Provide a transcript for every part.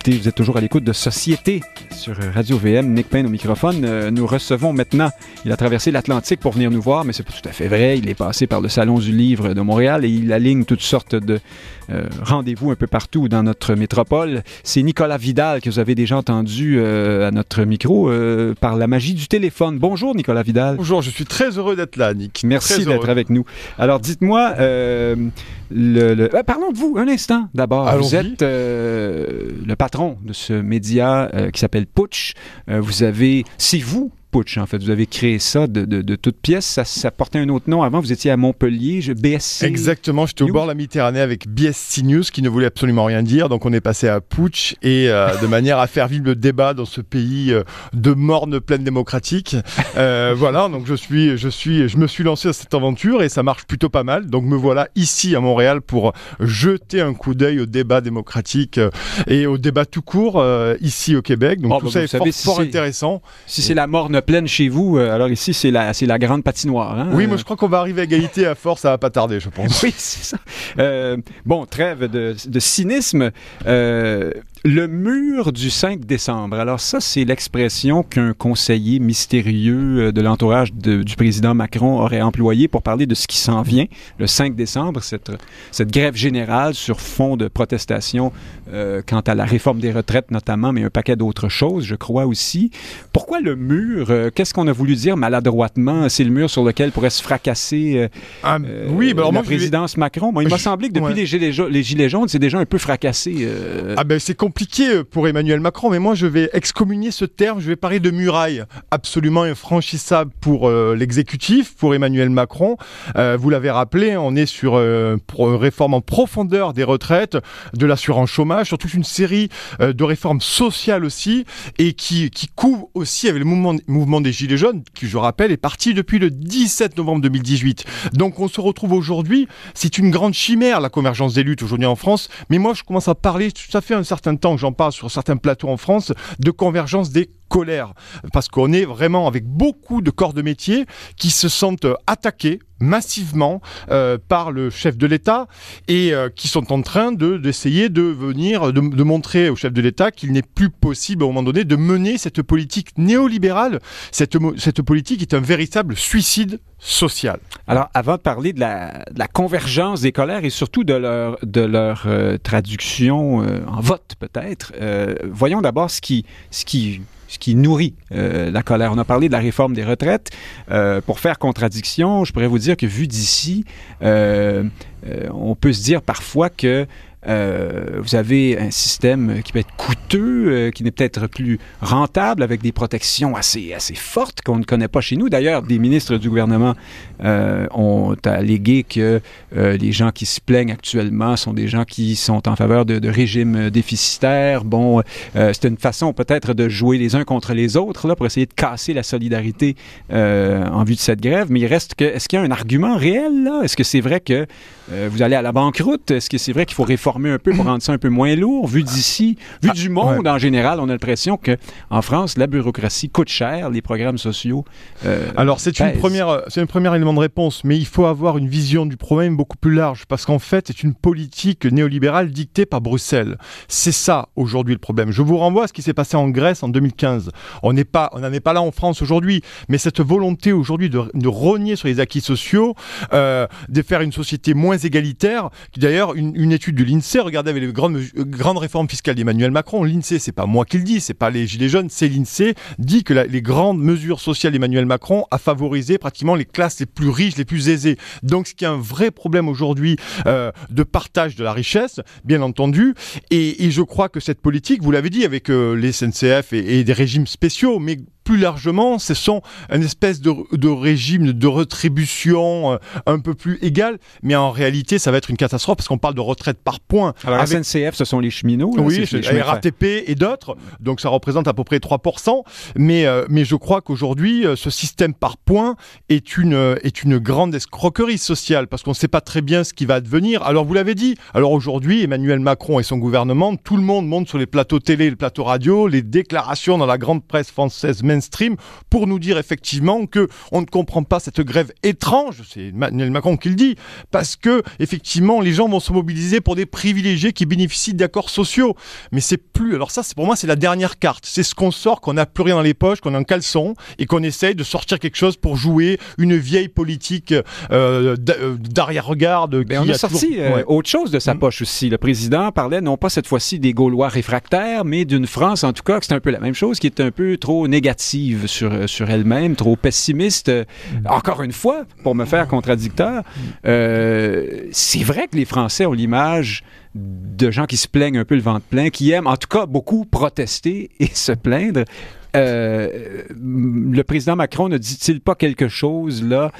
écoutez, vous êtes toujours à l'écoute de Société sur Radio VM. Nick Payne au microphone. Nous recevons maintenant, il a traversé l'Atlantique pour venir nous voir, mais c'est pas tout à fait vrai. Il est passé par le Salon du Livre de Montréal et il aligne toutes sortes de rendez-vous un peu partout dans notre métropole. C'est Nicolas Vidal que vous avez déjà entendu à notre micro par la magie du téléphone. Bonjour Nicolas Vidal. Bonjour, je suis très heureux d'être là, Nick. Merci d'être avec nous. Alors dites-moi, parlons de vous un instant d'abord. Allons-y. Vous êtes le patron de ce média qui s'appelle Putsch. C'est vous, Putsch, en fait. Vous avez créé ça de toutes pièces. Ça portait un autre nom avant. Vous étiez à Montpellier, BSC. Exactement, j'étais au bord de la Méditerranée avec BSC News qui ne voulait absolument rien dire. Donc on est passé à Putsch et de manière à faire vivre le débat dans ce pays de morne pleine démocratique. Voilà, donc je me suis lancé dans cette aventure et ça marche plutôt pas mal. Donc me voilà ici à Montréal pour jeter un coup d'œil au débat démocratique et au débat tout court ici au Québec. Donc tout ça est fort intéressant. Si c'est la morne pleine chez vous, alors ici c'est la grande patinoire. Hein? Oui, moi je crois qu'on va arriver à égalité à force, ça va pas tarder, je pense. Oui, c'est ça. Bon, trêve de cynisme. Le mur du 5 décembre. Alors ça, c'est l'expression qu'un conseiller mystérieux de l'entourage du président Macron aurait employé pour parler de ce qui s'en vient. Le 5 décembre, cette grève générale sur fond de protestation quant à la réforme des retraites notamment, mais un paquet d'autres choses, je crois aussi. Pourquoi le mur? Qu'est-ce qu'on a voulu dire maladroitement? C'est le mur sur lequel pourrait se fracasser la présidence Macron. Bon, il m'a semblé que depuis les Gilets jaunes, c'est déjà un peu fracassé. C'est compliqué pour Emmanuel Macron, mais moi je vais excommunier ce terme, je vais parler de muraille absolument infranchissable pour l'exécutif, pour Emmanuel Macron. Vous l'avez rappelé, on est sur une réforme en profondeur des retraites, de l'assurance chômage, sur toute une série de réformes sociales aussi, et qui couvre aussi avec le mouvement des Gilets jaunes, qui je rappelle est parti depuis le 17 novembre 2018. Donc on se retrouve aujourd'hui, c'est une grande chimère la convergence des luttes aujourd'hui en France, mais moi je commence à parler, ça fait un certain temps que j'en parle sur certains plateaux en France, de convergence des colères, parce qu'on est vraiment avec beaucoup de corps de métier qui se sentent attaqués massivement par le chef de l'État et qui sont en train d'essayer de montrer au chef de l'État qu'il n'est plus possible à un moment donné de mener cette politique néolibérale. Cette politique est un véritable suicide social. Alors, avant de parler de la convergence des colères et surtout de leur traduction en vote peut-être, voyons d'abord ce qui nourrit la colère. On a parlé de la réforme des retraites. Pour faire contradiction, je pourrais vous dire que vu d'ici, on peut se dire parfois que vous avez un système qui peut être coûteux, qui n'est peut-être plus rentable, avec des protections assez fortes qu'on ne connaît pas chez nous. D'ailleurs, des ministres du gouvernement ont allégué que les gens qui se plaignent actuellement sont des gens qui sont en faveur de régimes déficitaires. Bon, c'est une façon peut-être de jouer les uns contre les autres là, pour essayer de casser la solidarité en vue de cette grève. Mais il reste que, est-ce qu'il y a un argument réel là? Est-ce que c'est vrai que vous allez à la banqueroute? Est-ce que c'est vrai qu'il faut réformer un peu pour rendre ça un peu moins lourd? Vu d'ici, vu du monde en général, on a l'impression qu'en France, la bureaucratie coûte cher, les programmes sociaux Alors, c'est un premier élément de réponse, mais il faut avoir une vision du problème beaucoup plus large, parce qu'en fait, c'est une politique néolibérale dictée par Bruxelles. C'est ça, aujourd'hui, le problème. Je vous renvoie à ce qui s'est passé en Grèce en 2015. On n'en est pas là en France aujourd'hui, mais cette volonté aujourd'hui de rogner sur les acquis sociaux, de faire une société moins égalitaire, qui d'ailleurs, une étude de l'INSEE, regardez avec les grandes réformes fiscales d'Emmanuel Macron, l'INSEE, c'est pas moi qui le dis, c'est pas les Gilets jaunes, c'est l'INSEE, dit que les grandes mesures sociales d'Emmanuel Macron a favorisé pratiquement les classes les plus riches, les plus aisées. Donc, ce qui est un vrai problème aujourd'hui de partage de la richesse, bien entendu, et je crois que cette politique, vous l'avez dit, avec les SNCF et des régimes spéciaux, mais plus largement, ce sont une espèce de régime de rétribution un peu plus égal, mais en réalité, ça va être une catastrophe parce qu'on parle de retraite par points. Alors, SNCF, ce sont les cheminots. Là, oui, la RATP et d'autres, donc ça représente à peu près 3%, mais je crois qu'aujourd'hui, ce système par points est une grande escroquerie sociale, parce qu'on ne sait pas très bien ce qui va advenir. Alors, vous l'avez dit, alors aujourd'hui, Emmanuel Macron et son gouvernement, tout le monde monte sur les plateaux télé, les plateaux radio, les déclarations dans la grande presse française mainstream pour nous dire effectivement qu'on ne comprend pas cette grève étrange, c'est Emmanuel Macron qui le dit, parce que effectivement les gens vont se mobiliser pour des privilégiés qui bénéficient d'accords sociaux. Mais c'est plus, alors ça pour moi c'est la dernière carte, c'est ce qu'on sort, qu'on n'a plus rien dans les poches, qu'on est en caleçon et qu'on essaye de sortir quelque chose pour jouer une vieille politique d'arrière-garde. On a sorti autre chose de sa poche aussi. Le président parlait non pas cette fois-ci des Gaulois réfractaires, mais d'une France en tout cas, que c'est un peu la même chose, qui est un peu trop négative sur elle-même, trop pessimiste. Encore une fois, pour me faire contradicteur, c'est vrai que les Français ont l'image de gens qui se plaignent un peu le ventre plein, qui aiment en tout cas beaucoup protester et se plaindre. Le président Macron ne dit-il pas quelque chose là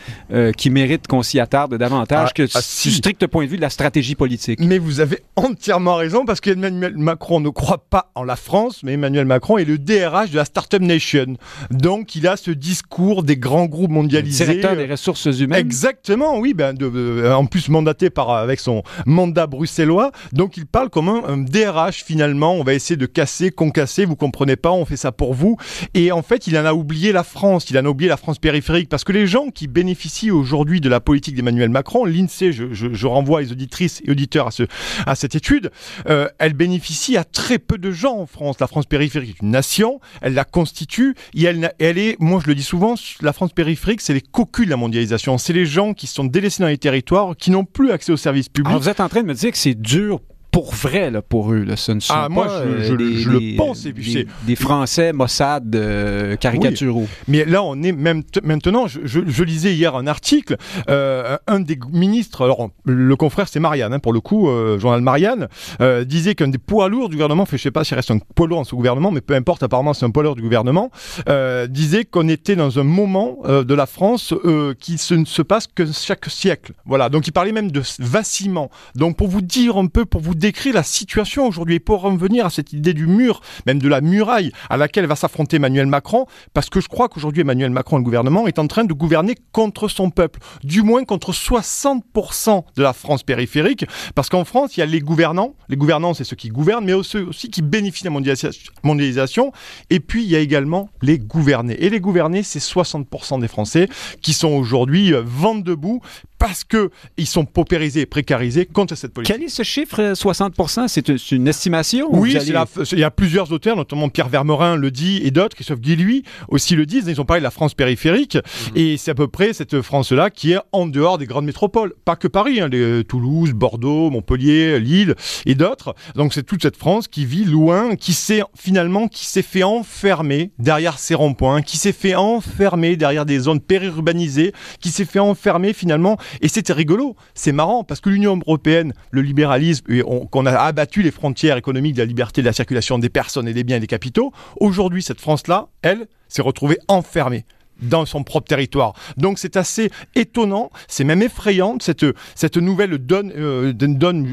qui mérite qu'on s'y attarde davantage du strict point de vue de la stratégie politique? Mais vous avez entièrement raison, parce qu'Emmanuel Macron ne croit pas en la France, mais Emmanuel Macron est le DRH de la Startup Nation. Donc il a ce discours des grands groupes mondialisés. Directeur des ressources humaines. Exactement, oui, en plus mandaté avec son mandat bruxellois. Donc il parle comme un DRH finalement. On va essayer de casser, concasser, vous comprenez pas, on fait ça pour vous. Et en fait, il en a oublié la France, il en a oublié la France périphérique, parce que les gens qui bénéficient aujourd'hui de la politique d'Emmanuel Macron, l'INSEE, je renvoie les auditrices et auditeurs à cette étude, elle bénéficie à très peu de gens en France. La France périphérique est une nation, elle la constitue, et elle est, moi je le dis souvent, la France périphérique, c'est les cocus de la mondialisation, c'est les gens qui sont délaissés dans les territoires, qui n'ont plus accès aux services publics. Alors vous êtes en train de me dire que c'est dur pour vrai là, pour eux. Là. Ce ne sont pas moi, je le pense. Et puis des Français Mossad caricaturaux. Oui. Mais là, on est maintenant, je lisais hier un article, un des ministres, alors le confrère c'est Marianne, pour le coup, journal Marianne, disait qu'un des poids lourds du gouvernement, je ne sais pas s'il reste un poids lourd dans ce gouvernement, mais peu importe, apparemment c'est un poids lourd du gouvernement, disait qu'on était dans un moment de la France qui ne se passe que chaque siècle. Voilà, donc il parlait même de vacillement. Donc pour vous dire un peu, pour vous décrire la situation aujourd'hui, pour revenir à cette idée du mur, même de la muraille à laquelle va s'affronter Emmanuel Macron, parce que je crois qu'aujourd'hui Emmanuel Macron et le gouvernement est en train de gouverner contre son peuple, du moins contre 60% de la France périphérique, parce qu'en France il y a les gouvernants c'est ceux qui gouvernent, mais aussi qui bénéficient de la mondialisation, et puis il y a également les gouvernés, et les gouvernés c'est 60% des Français qui sont aujourd'hui vent debout, parce qu'ils sont paupérisés et précarisés contre cette politique. Quel est ce chiffre, 60%? C'est une estimation? Oui, il y a plusieurs auteurs, notamment Pierre Vermerin le dit, et d'autres, Christophe Guilluy aussi le disent, ils ont parlé de la France périphérique, et c'est à peu près cette France-là qui est en dehors des grandes métropoles. Pas que Paris, Toulouse, Bordeaux, Montpellier, Lille, et d'autres. Donc c'est toute cette France qui vit loin, qui s'est fait enfermer derrière ces ronds-points, qui s'est fait enfermer derrière des zones périurbanisées, qui s'est fait enfermer finalement. Et c'était rigolo, c'est marrant, parce que l'Union européenne, le libéralisme, qu'on a abattu les frontières économiques de la liberté de la circulation des personnes et des biens et des capitaux, aujourd'hui, cette France-là, elle, s'est retrouvée enfermée dans son propre territoire. Donc c'est assez étonnant, c'est même effrayant, cette nouvelle donne,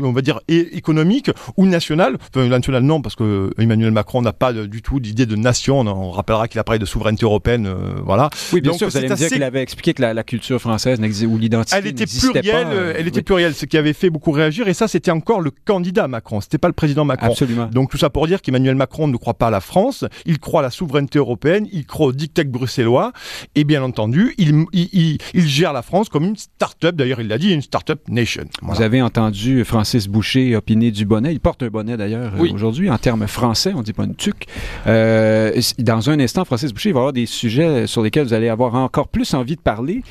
on va dire, économique ou nationale. Enfin, nationale non, parce que Emmanuel Macron n'a pas du tout d'idée de nation. On rappellera qu'il a parlé de souveraineté européenne, voilà. Oui, bien sûr, vous allez me dire qu'il avait expliqué que la culture française ou l'identité n'existait pas. Elle était plurielle, ce qui avait fait beaucoup réagir, et ça, c'était encore le candidat Macron, c'était pas le président Macron. Absolument. Donc tout ça pour dire qu'Emmanuel Macron ne croit pas à la France, il croit à la souveraineté européenne, il croit au diktat bruxellois, et bien entendu, il gère la France comme une start-up. D'ailleurs, il l'a dit, une start-up nation. Voilà. Vous avez entendu Francis Boucher opiner du bonnet. Il porte un bonnet d'ailleurs aujourd'hui, en termes français, on ne dit pas une tuque. Dans un instant, Francis Boucher va avoir des sujets sur lesquels vous allez avoir encore plus envie de parler.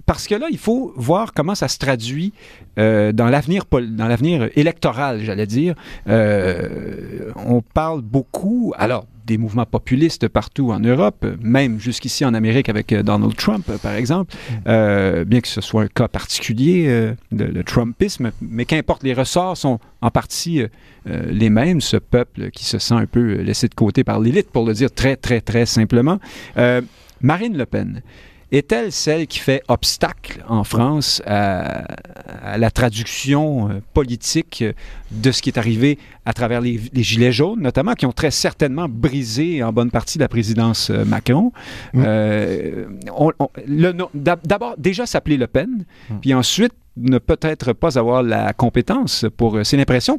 Parce que là, il faut voir comment ça se traduit dans l'avenir électoral, j'allais dire. On parle beaucoup... Alors, des mouvements populistes partout en Europe, même jusqu'ici en Amérique avec Donald Trump, par exemple, bien que ce soit un cas particulier, le Trumpisme, mais qu'importe, les ressorts sont en partie les mêmes, ce peuple qui se sent un peu laissé de côté par l'élite, pour le dire très, très, très simplement. Marine Le Pen, est-elle celle qui fait obstacle en France à la traduction politique de ce qui est arrivé à travers les Gilets jaunes, notamment, qui ont très certainement brisé en bonne partie la présidence Macron? D'abord, déjà s'appeler Le Pen, puis ensuite, ne peut-être pas avoir la compétence pour... C'est l'impression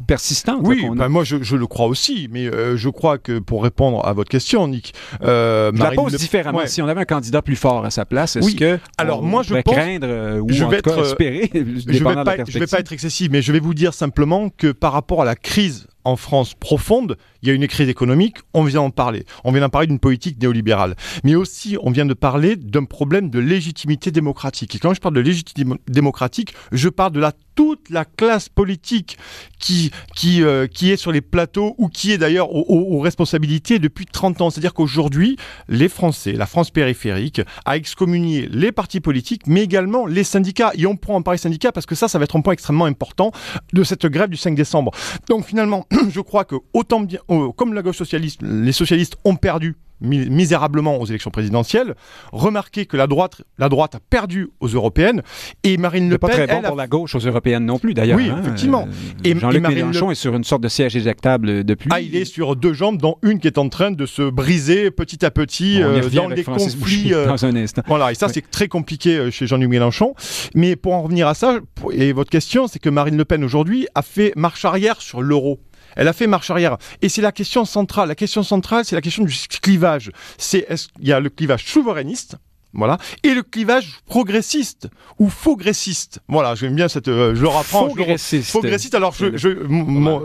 persistante. Oui, moi je le crois aussi, mais je crois que pour répondre à votre question, Nick... je la pose différemment. Ouais. Si on avait un candidat plus fort à sa place, est-ce que alors, moi, je pense, craindre ou en tout cas espérer, je ne vais pas être excessif, mais je vais vous dire simplement que par rapport à la crise en France profonde, il y a une crise économique, on vient d'en parler. On vient d'en parler d'une politique néolibérale. Mais aussi, on vient de parler d'un problème de légitimité démocratique. Et quand je parle de légitimité démocratique, je parle de toute la classe politique qui est sur les plateaux ou qui est d'ailleurs aux responsabilités depuis 30 ans. C'est-à-dire qu'aujourd'hui, les Français, la France périphérique, a excommunié les partis politiques, mais également les syndicats. Et on prend en parler syndicats parce que ça va être un point extrêmement important de cette grève du 5 décembre. Donc finalement, je crois que autant bien, comme la gauche socialiste, les socialistes ont perdu misérablement aux élections présidentielles. Remarquez que la droite a perdu aux européennes et Marine Le Pen... C'est pas très bon pour la gauche aux européennes non plus d'ailleurs. Oui, effectivement. Jean-Luc Mélenchon est sur une sorte de siège éjectable depuis. Ah, il est sur 2 jambes, dont une qui est en train de se briser petit à petit dans les conflits. Dans un instant. Voilà, et ça c'est très compliqué chez Jean-Luc Mélenchon. Mais pour en revenir à ça, et votre question, c'est que Marine Le Pen aujourd'hui a fait marche arrière sur l'euro. Elle a fait marche arrière. Et c'est la question centrale. La question centrale, c'est la question du clivage. Il y a le clivage souverainiste, voilà, et le clivage progressiste ou faux-gressiste. Voilà, j'aime bien cette... je le rapprends. Faux-gressiste. Faux-gressiste. Alors,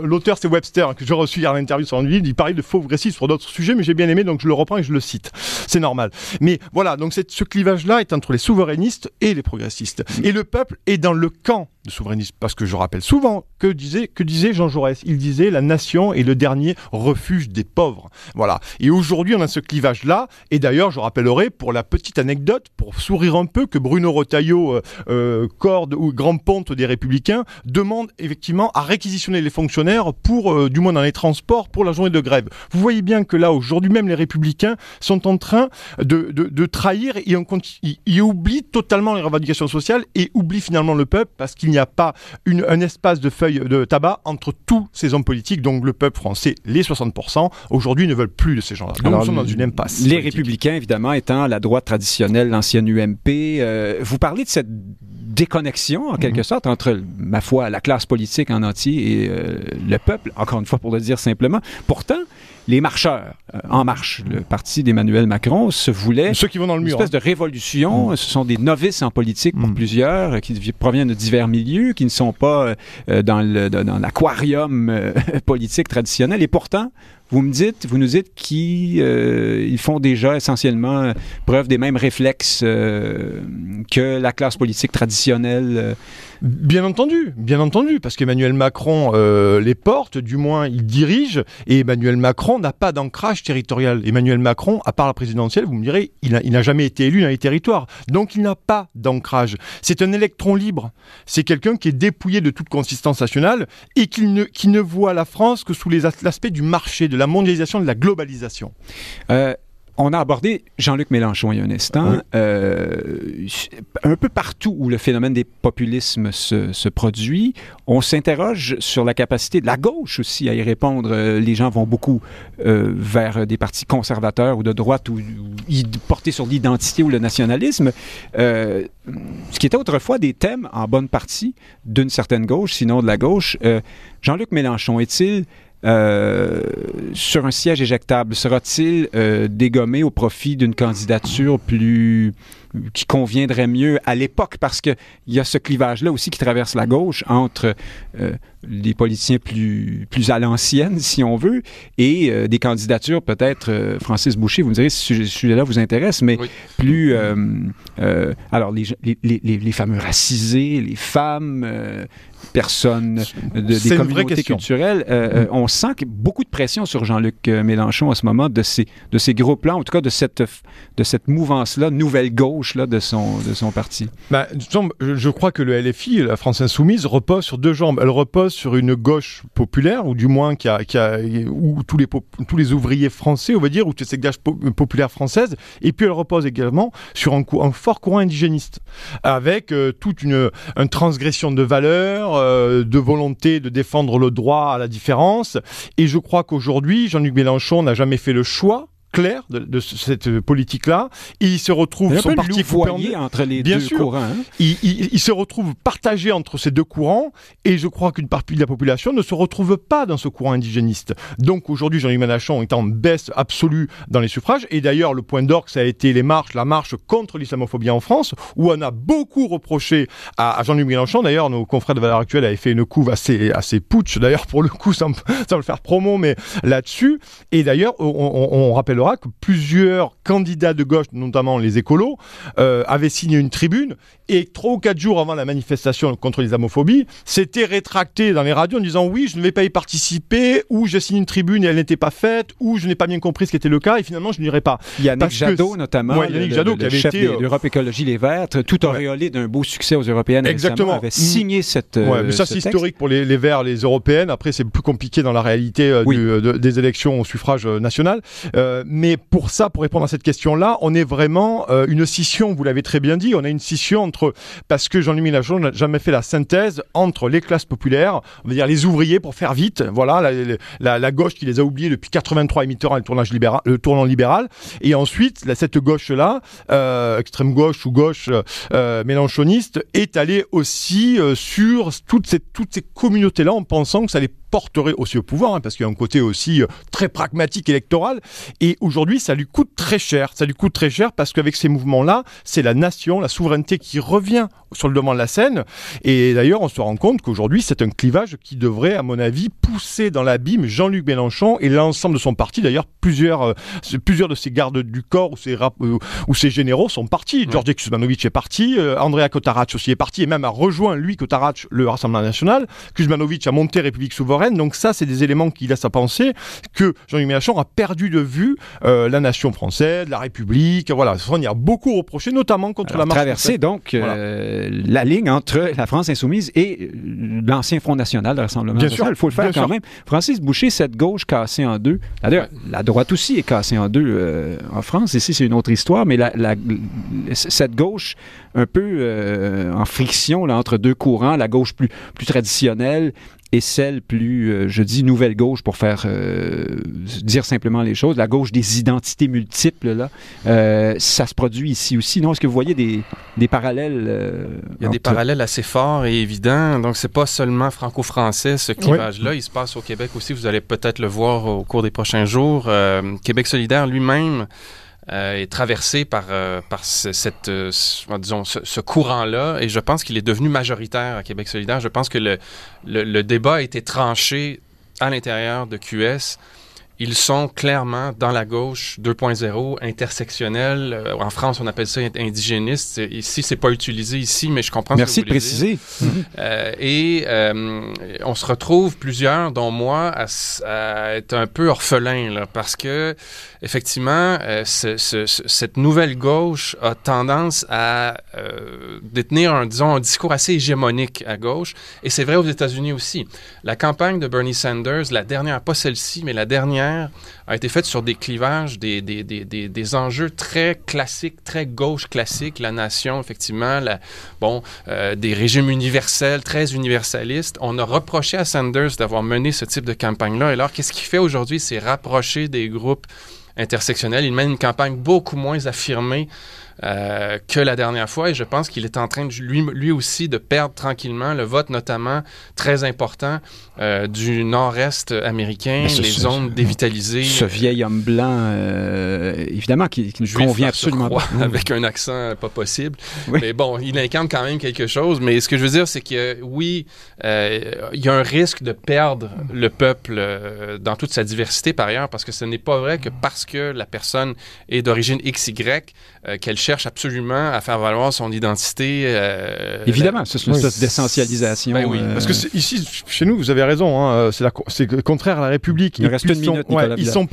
l'auteur, c'est Webster, que j'ai reçu hier à l'interview sur un livre. Il parlait de faux-gressiste sur d'autres sujets, mais j'ai bien aimé, donc je le reprends et je le cite. C'est normal. Mais voilà, donc ce clivage-là est entre les souverainistes et les progressistes. Et le peuple est dans le camp de souverainisme. Parce que je rappelle souvent que disait Jean Jaurès. Il disait la nation est le dernier refuge des pauvres. Voilà. Et aujourd'hui, on a ce clivage-là. Et d'ailleurs, je rappellerai pour la petite anecdote, pour sourire un peu, que Bruno Retailleau, corde ou grand ponte des Républicains, demande effectivement à réquisitionner les fonctionnaires pour, du moins dans les transports, pour la journée de grève. Vous voyez bien que là, aujourd'hui, même les Républicains sont en train de trahir et ils oublient totalement les revendications sociales et oublient finalement le peuple parce qu'il n'y a pas un espace de feuilles de tabac entre tous ces hommes politiques. Donc le peuple français, les 60%, aujourd'hui ne veulent plus de ces gens-là. Donc nous sommes dans une impasse. Les Républicains, évidemment, étant la droite traditionnelle, l'ancienne UMP. Vous parlez de cette déconnexion, en quelque sorte, entre, ma foi, la classe politique en entier et le peuple, encore une fois, pour le dire simplement. Pourtant, les marcheurs, En Marche, le parti d'Emmanuel Macron, se voulait ceux qui vont dans le mur, une espèce de révolution. Ce sont des novices en politique pour plusieurs, qui proviennent de divers milieux, qui ne sont pas dans l'aquarium politique traditionnel. Et pourtant, vous nous dites qu'ils font déjà essentiellement preuve des mêmes réflexes que la classe politique traditionnelle. Bien entendu, parce qu'Emmanuel Macron les porte, du moins il dirige, et Emmanuel Macron n'a pas d'ancrage territorial. Emmanuel Macron, à part la présidentielle, vous me direz, il n'a jamais été élu dans les territoires, donc il n'a pas d'ancrage. C'est un électron libre, c'est quelqu'un qui est dépouillé de toute consistance nationale et qui ne voit la France que sous l'aspect du marché, de la mondialisation, de la globalisation. On a abordé Jean-Luc Mélenchon il y a un instant. Oui. Un peu partout où le phénomène des populismes se produit, on s'interroge sur la capacité de la gauche aussi à y répondre. Les gens vont beaucoup vers des partis conservateurs ou de droite ou portés sur l'identité ou le nationalisme. Ce qui était autrefois des thèmes en bonne partie d'une certaine gauche, sinon de la gauche. Jean-Luc Mélenchon est-il sur un siège éjectable, sera-t-il dégommé au profit d'une candidature qui conviendrait mieux à l'époque? Parce qu'il y a ce clivage-là aussi qui traverse la gauche entre les politiciens plus à l'ancienne, si on veut, et des candidatures peut-être, Francis Boucher, vous me direz si ce sujet-là vous intéresse, mais oui. Plus... alors, les fameux racisés, les femmes... personnes des communautés culturelles. On sent qu'il y a beaucoup de pression sur Jean-Luc Mélenchon à ce moment de ces groupes-là, en tout cas de cette mouvance-là, nouvelle gauche là, de son parti. Je crois que le LFI, la France Insoumise, repose sur 2 jambes. Elle repose sur une gauche populaire, ou du moins où tous les ouvriers français, on va dire, ou toutes ces gauches populaires françaises, et puis elle repose également sur un fort courant indigéniste, avec toute une transgression de valeurs, de volonté de défendre le droit à la différence. Et je crois qu'aujourd'hui, Jean-Luc Mélenchon n'a jamais fait le choix clair de cette politique-là. Il se retrouve son parti foyer entre les deux courants. Hein? Il se retrouve partagé entre ces deux courants, et je crois qu'une partie de la population ne se retrouve pas dans ce courant indigéniste. Donc aujourd'hui, Jean-Luc Mélenchon est en baisse absolue dans les suffrages, et d'ailleurs le point d'orgue, ça a été la marche contre l'islamophobie en France, où on a beaucoup reproché à Jean-Luc Mélenchon. D'ailleurs, nos confrères de Valeurs Actuelles avaient fait une couve assez putsch, d'ailleurs pour le coup, sans le faire promo, mais là-dessus. Et d'ailleurs, on rappellera que plusieurs candidats de gauche, notamment les écolos, avaient signé une tribune, et 3 ou 4 jours avant la manifestation contre l'islamophobie, s'étaient rétractés dans les radios en disant oui, je ne vais pas y participer, ou j'ai signé une tribune et elle n'était pas faite, ou je n'ai pas bien compris ce qui était le cas, et finalement je n'irai pas. Yannick Jadot, notamment, le chef d'Europe Écologie Les Verts, tout auréolé d'un beau succès aux européennes. Exactement. Récemment, avait signé cette. Mais ça, c'est historique pour les Verts, les européennes. Après, c'est plus compliqué dans la réalité des élections au suffrage national. Mais pour répondre à cette question-là, on est vraiment une scission, vous l'avez très bien dit, on a une scission parce que Jean-Luc Mélenchon n'a jamais fait la synthèse entre les classes populaires, on va dire les ouvriers pour faire vite, voilà, la gauche qui les a oubliés depuis 83 et Mitterrand, le tournant libéral, et ensuite, cette gauche-là, extrême gauche ou gauche mélenchoniste, est allée aussi sur toutes ces communautés-là en pensant que ça les porterait aussi au pouvoir, parce qu'il y a un côté aussi très pragmatique électoral, et aujourd'hui ça lui coûte très cher parce qu'avec ces mouvements-là, c'est la nation, la souveraineté qui revient sur le devant de la scène, et d'ailleurs on se rend compte qu'aujourd'hui c'est un clivage qui devrait, à mon avis, pousser dans l'abîme Jean-Luc Mélenchon et l'ensemble de son parti. D'ailleurs plusieurs de ses gardes du corps ou ses généraux sont partis. Ouais. Georges Kuzmanovic est parti, Andrea Cotarac aussi est parti, et même a rejoint lui, Cotarac, le Rassemblement National. Kuzmanovic a monté République Souveraine. Donc ça, c'est des éléments qui laissent à penser que Jean-Luc Mélenchon a perdu de vue la nation française, la République. Voilà, on y a beaucoup reproché, notamment contre la marche. Traverser donc la ligne entre la France insoumise et l'ancien Front National, le Rassemblement National. Il faut le faire quand même. Francis Boucher, cette gauche cassée en deux. D'ailleurs, la droite aussi est cassée en deux en France. Ici, c'est une autre histoire, mais cette gauche un peu en friction là, entre deux courants, la gauche plus traditionnelle et celle plus, je dis nouvelle gauche pour faire dire simplement les choses, la gauche des identités multiples, là, ça se produit ici aussi. Non, est-ce que vous voyez des parallèles? Il y a des parallèles assez forts et évidents. Donc, c'est pas seulement franco-français, ce clivage-là. Il se passe au Québec aussi. Vous allez peut-être le voir au cours des prochains jours. Québec solidaire lui-même est traversé par ce courant-là, et je pense qu'il est devenu majoritaire à Québec solidaire. Je pense que le débat a été tranché à l'intérieur de QS. Ils sont clairement dans la gauche 2.0, intersectionnelle. En France, on appelle ça indigéniste. Ici, c'est pas utilisé ici, mais je comprends ce que vous voulez préciser. On se retrouve plusieurs, dont moi, à être un peu orphelin, là, parce que effectivement, cette nouvelle gauche a tendance à détenir un discours assez hégémonique à gauche, et c'est vrai aux États-Unis aussi. La campagne de Bernie Sanders, la dernière, pas celle-ci, mais la dernière, a été faite sur des clivages, des enjeux très classiques, très gauche classique, la nation, effectivement, des régimes universels, très universalistes. On a reproché à Sanders d'avoir mené ce type de campagne-là. Et alors, qu'est-ce qu'il fait aujourd'hui? C'est rapprocher des groupes intersectionnels. Il mène une campagne beaucoup moins affirmée que la dernière fois, et je pense qu'il est en train de, lui aussi de perdre tranquillement le vote, notamment très important du nord-est américain, les zones dévitalisées. Ce vieil homme blanc, évidemment, qui ne convient absolument pas. Avec un accent pas possible. Oui. Mais bon, il incarne quand même quelque chose. Mais ce que je veux dire, c'est que oui, il y a un risque de perdre le peuple dans toute sa diversité par ailleurs, parce que ce n'est pas vrai que parce que la personne est d'origine XY, qu'elle cherche absolument à faire valoir son identité. Évidemment, c'est une sorte d'essentialisation. Ben oui, parce que ici, chez nous, vous avez raison, hein, c'est contraire à la République. Il reste une minute, ils sont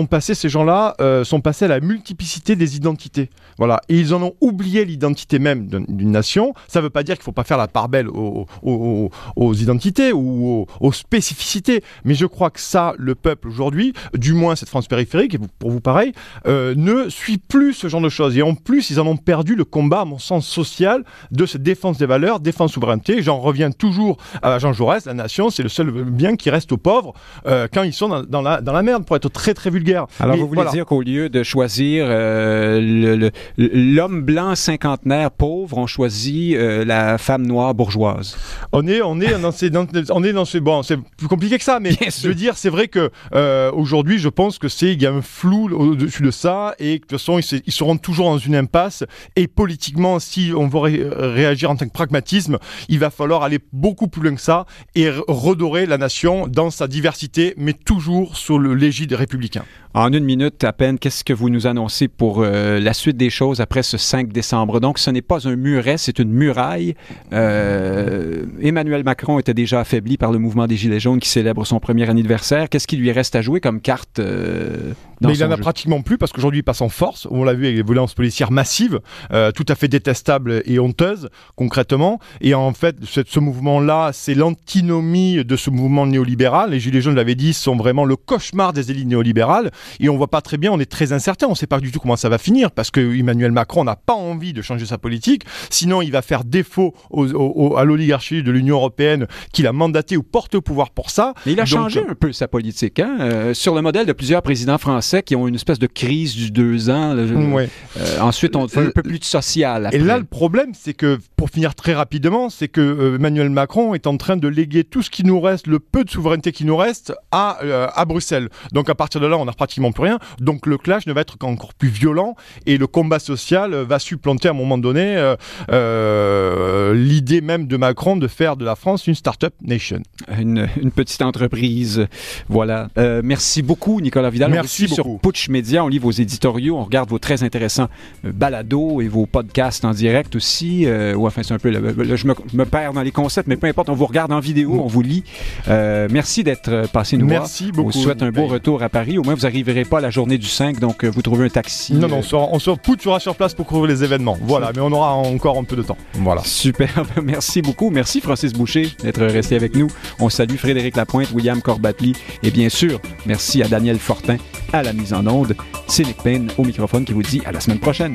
passés, ces gens-là sont passés à la multiplicité des identités. Voilà. Et ils en ont oublié l'identité même d'une nation. Ça ne veut pas dire qu'il ne faut pas faire la part belle aux identités ou aux spécificités. Mais je crois que ça, le peuple aujourd'hui, du moins cette France périphérique, et pour vous pareil, ne suit plus ce genre de choses. Et on en plus, ils en ont perdu le combat, à mon sens, social de cette défense des valeurs, défense souveraineté. J'en reviens toujours à Jean Jaurès, la nation, c'est le seul bien qui reste aux pauvres quand ils sont dans la merde, pour être très très vulgaire. Alors vous voulez dire qu'au lieu de choisir l'homme blanc cinquantenaire pauvre, on choisit la femme noire bourgeoise. On est dans ces bon, c'est plus compliqué que ça, mais je veux dire, c'est vrai que aujourd'hui, je pense que il y a un flou au-dessus de ça, et de toute façon, ils seront toujours dans une impasse. Et politiquement, si on veut réagir en tant que pragmatisme, il va falloir aller beaucoup plus loin que ça et redorer la nation dans sa diversité, mais toujours sous l'égide républicain. En une minute à peine, qu'est-ce que vous nous annoncez pour la suite des choses après ce 5 décembre? Donc, ce n'est pas un muret, c'est une muraille. Emmanuel Macron était déjà affaibli par le mouvement des Gilets jaunes qui célèbre son premier anniversaire. Qu'est-ce qui lui reste à jouer comme carte dans Mais il son n'en a jeu? pratiquement plus, parce qu'aujourd'hui, il passe en force. On l'a vu avec les violences policières massives, tout à fait détestables et honteuses, concrètement. Et en fait, ce mouvement-là, c'est l'antinomie de ce mouvement néolibéral. Les Gilets jaunes, je l'avais dit, sont vraiment le cauchemar des élites néolibérales. Et on voit pas très bien, on est très incertain, on ne sait pas du tout comment ça va finir, parce que Emmanuel Macron n'a pas envie de changer sa politique, sinon il va faire défaut à l'oligarchie de l'Union européenne qu'il a mandaté ou porté au pouvoir pour ça. Mais il a changé un peu sa politique, hein? Sur le modèle de plusieurs présidents français qui ont une espèce de crise du 2 ans. Ouais. Ensuite, on fait un peu plus de social. Après. Et là, le problème, c'est que, pour finir très rapidement, c'est que Emmanuel Macron est en train de léguer tout ce qui nous reste, le peu de souveraineté qui nous reste, à Bruxelles. Donc à partir de là, on n'a pratiquement plus rien. Donc le clash ne va être qu'encore plus violent, et le combat social va supplanter à un moment donné l'idée même de Macron de faire de la France une start-up nation. Une petite entreprise. Voilà. Merci beaucoup, Nicolas Vidal. Merci beaucoup. Sur Putsch Média, on lit vos éditoriaux, on regarde vos très intéressants balados et vos podcasts en direct aussi. Ou enfin, c'est un peu... je me perds dans les concepts, mais peu importe, on vous regarde en vidéo, on vous lit. Merci d'être passé nous voir. Merci beaucoup. On vous souhaite un beau retour à Paris. Au moins, vous n'arriverez pas la journée du 5, donc vous trouvez un taxi. Non, Putsch sera sur place pour couvrir les événements. Voilà, mais on aura encore un peu de temps. Voilà. Super, merci beaucoup. Merci Francis Boucher d'être resté avec nous. On salue Frédéric Lapointe, William Corbatli et bien sûr, merci à Daniel Fortin à la mise en onde. C'est Nick Payne au microphone qui vous dit à la semaine prochaine.